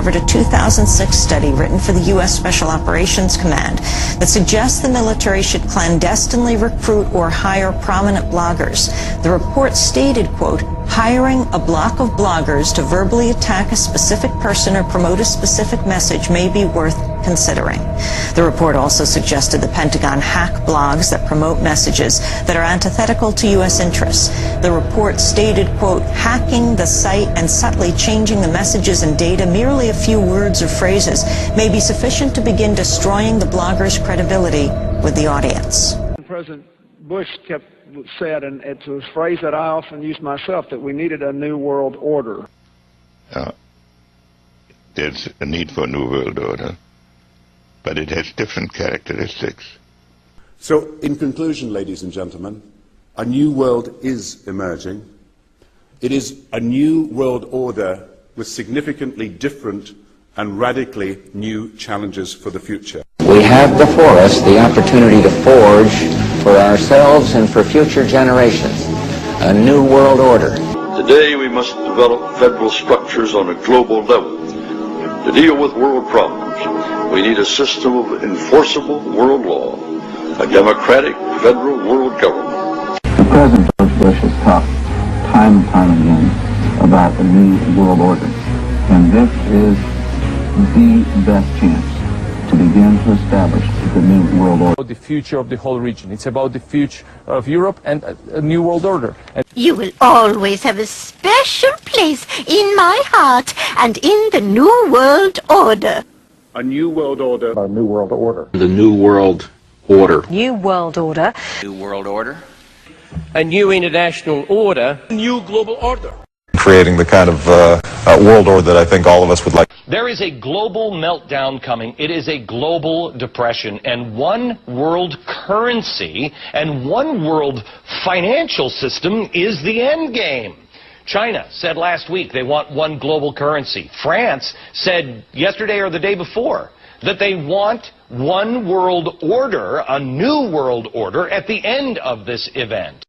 uncovered a 2006 study written for the U.S. Special Operations Command that suggests the military should clandestinely recruit or hire prominent bloggers. The report stated, quote, hiring a block of bloggers to verbally attack a specific person or promote a specific message may be worth considering. The report also suggested the Pentagon hack blogs that promote messages that are antithetical to U.S. interests. The report stated, quote, hacking the site and subtly changing the messages and data, merely a few words or phrases, may be sufficient to begin destroying the blogger's credibility with the audience. President Bush said, and it's a phrase that I often use myself, that we needed a new world order. There's a need for a new world order, but it has different characteristics. So, in conclusion, ladies and gentlemen, a new world is emerging. It is a new world order with significantly different and radically new challenges for the future. We have before us the opportunity to forge for ourselves and for future generations a new world order. Today we must develop federal structures on a global level to deal with world problems. We need a system of enforceable world law, a democratic federal world government. The President George Bush has talked time and time again about the new world order, and this is the best chance to begin to establish the new world order. The future of the whole region. It's about the future of Europe and a new world order. You will always have a special place in my heart and in the new world order. A new world order. A new world order. The new world order. New world order. New world order. A new international order. New global order. Creating the kind of world order that I think all of us would like. There is a global meltdown coming. It is a global depression, and one world currency and one world financial system is the end game. China said last week they want one global currency. France said yesterday or the day before that they want one world order, a new world order, at the end of this event.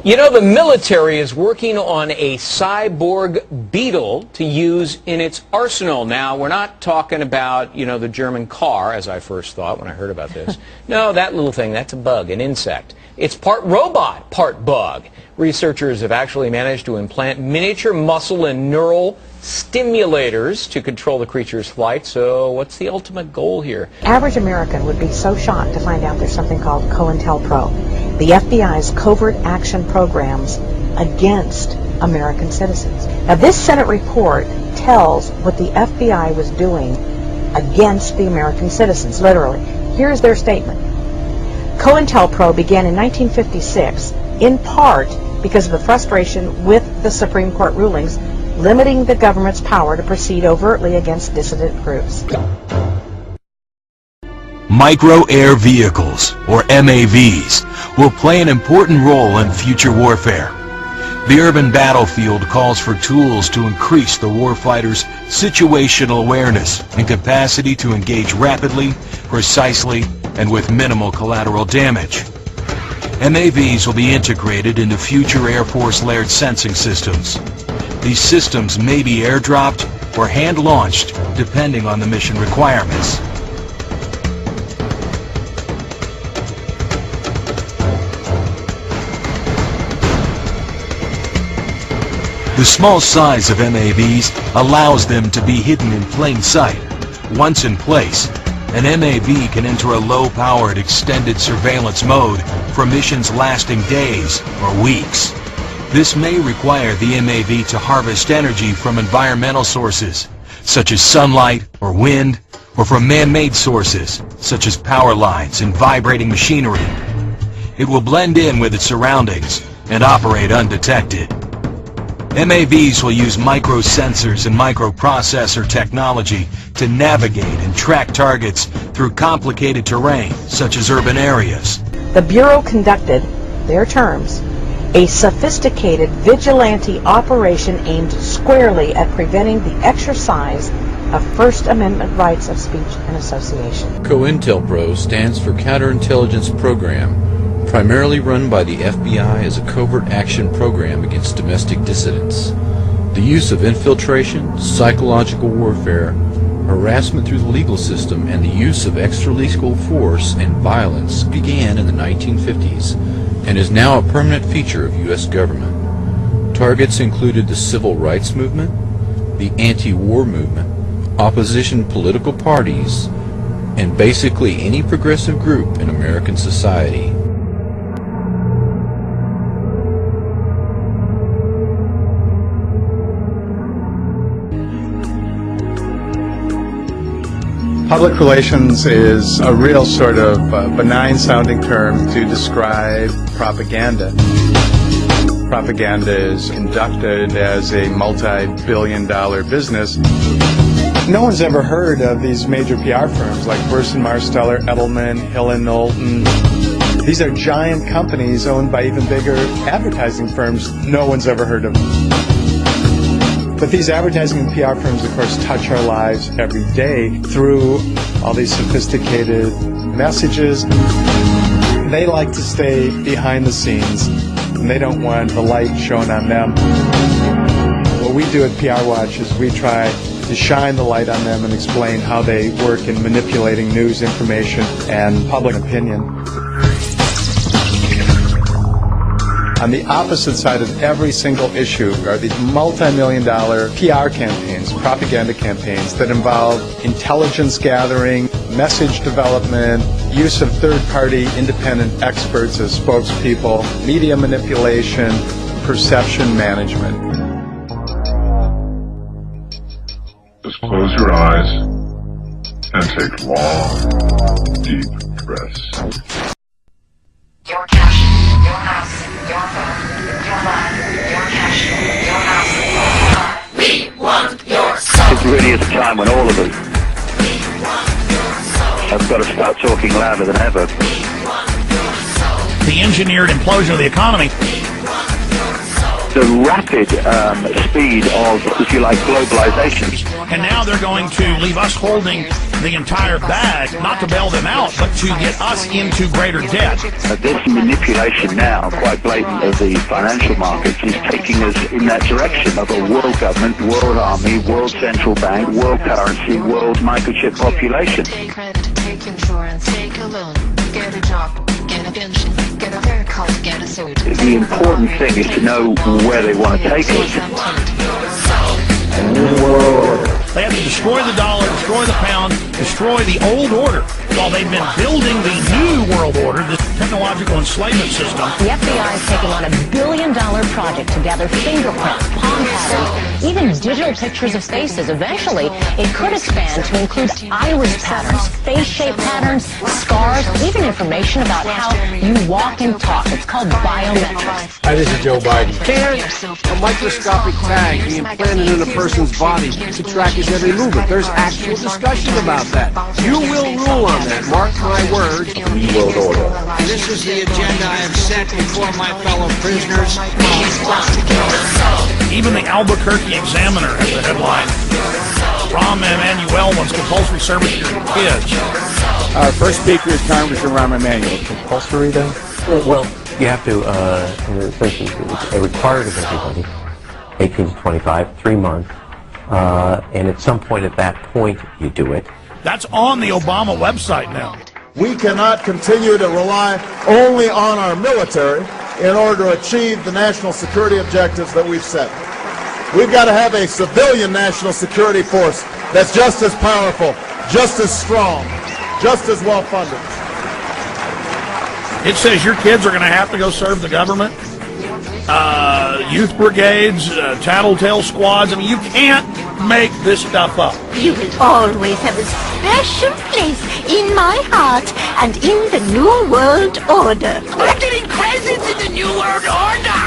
You know, the military is working on a cyborg beetle to use in its arsenal. Now, we're not talking about, you know, the German car, as I first thought when I heard about this. No, that little thing, that's a bug, an insect. It's part robot, part bug. Researchers have actually managed to implant miniature muscle and neural stimulators to control the creature's flight. So what's the ultimate goal here? Average American would be so shocked to find out there's something called COINTELPRO, the FBI's covert action programs against American citizens. Now, this Senate report tells what the FBI was doing against the American citizens, literally. Here's their statement. COINTELPRO began in 1956, in part because of the frustration with the Supreme Court rulings limiting the government's power to proceed overtly against dissident groups. Micro-air vehicles, or MAVs, will play an important role in future warfare. The urban battlefield calls for tools to increase the warfighter's situational awareness and capacity to engage rapidly, precisely, and with minimal collateral damage. MAVs will be integrated into future Air Force layered sensing systems. These systems may be airdropped or hand-launched, depending on the mission requirements. The small size of MAVs allows them to be hidden in plain sight. Once in place, an MAV can enter a low-powered extended surveillance mode for missions lasting days or weeks. This may require the MAV to harvest energy from environmental sources, such as sunlight or wind, or from man-made sources, such as power lines and vibrating machinery. It will blend in with its surroundings and operate undetected. MAVs will use microsensors and microprocessor technology to navigate and track targets through complicated terrain, such as urban areas. The Bureau conducted, their terms, a sophisticated vigilante operation aimed squarely at preventing the exercise of First Amendment rights of speech and association. COINTELPRO stands for Counterintelligence Program, primarily run by the FBI as a covert action program against domestic dissidents. The use of infiltration, psychological warfare, harassment through the legal system, and the use of extra-legal force and violence began in the 1950s and is now a permanent feature of U.S. government. Targets included the civil rights movement, the anti-war movement, opposition political parties, and basically any progressive group in American society. Public relations is a real sort of benign-sounding term to describe propaganda. Propaganda is conducted as a multi-billion-dollar business. No one's ever heard of these major PR firms like Burson Marsteller, Edelman, Hill & Knowlton. These are giant companies owned by even bigger advertising firms no one's ever heard of. But these advertising and PR firms, of course, touch our lives every day through all these sophisticated messages. They like to stay behind the scenes, and they don't want the light shown on them. What we do at PR Watch is we try to shine the light on them and explain how they work in manipulating news, information, and public opinion. On the opposite side of every single issue are these multi-million-dollar PR campaigns, propaganda campaigns that involve intelligence gathering, message development, use of third-party independent experts as spokespeople, media manipulation, perception management. Just close your eyes and take long, deep breaths. Your cash, your house, your phone, your life, your cash, your house, we want your soul. It really is a time when all of us have got to start talking louder than ever. The engineered implosion of the economy. The rapid speed of, if you like, globalization. And now they're going to leave us holding the entire bag, not to bail them out, but to get us into greater debt. This manipulation now, quite blatant, of the financial markets is taking us in that direction of a world government, world army, world central bank, world currency, world microchip population. Take credit, take insurance, take a loan, get a job, get a pension, get a haircut, get a suit. The important thing is to know where they want to take us. They have to destroy the dollar, destroy the pound, destroy the old order while they've been building the new world order, this technological enslavement system. The FBI is taking on $1 billion project to gather fingerprints, palm patterns, even digital pictures of faces. Eventually, it could expand to include iris patterns, face-shape patterns, scars, even information about how you walk and talk. It's called biometrics. Hi, this is Joe Biden. There's a microscopic tag being planted in a person's body to track his every movement. There's actual discussion about that. You will rule on that. Mark my words. New World Order. This is the agenda I have set before my fellow prisoners. Even the Albuquerque Examiner has a headline. Rahm Emanuel wants compulsory service for your kids. Our first speaker is Congressman Rahm Emanuel. Compulsory then? Well, you have to, for instance, it's required of everybody, 18 to 25, 3 months, and at some point at that point you do it. That's on the Obama website now. We cannot continue to rely only on our military in order to achieve the national security objectives that we've set. We've got to have a civilian national security force that's just as powerful, just as strong, just as well funded. It says your kids are going to have to go serve the government. Youth brigades, tattletale squads. I mean, you can't make this stuff up. You will always have a special place in my heart and in the New World Order. We're getting presents in the New World Order!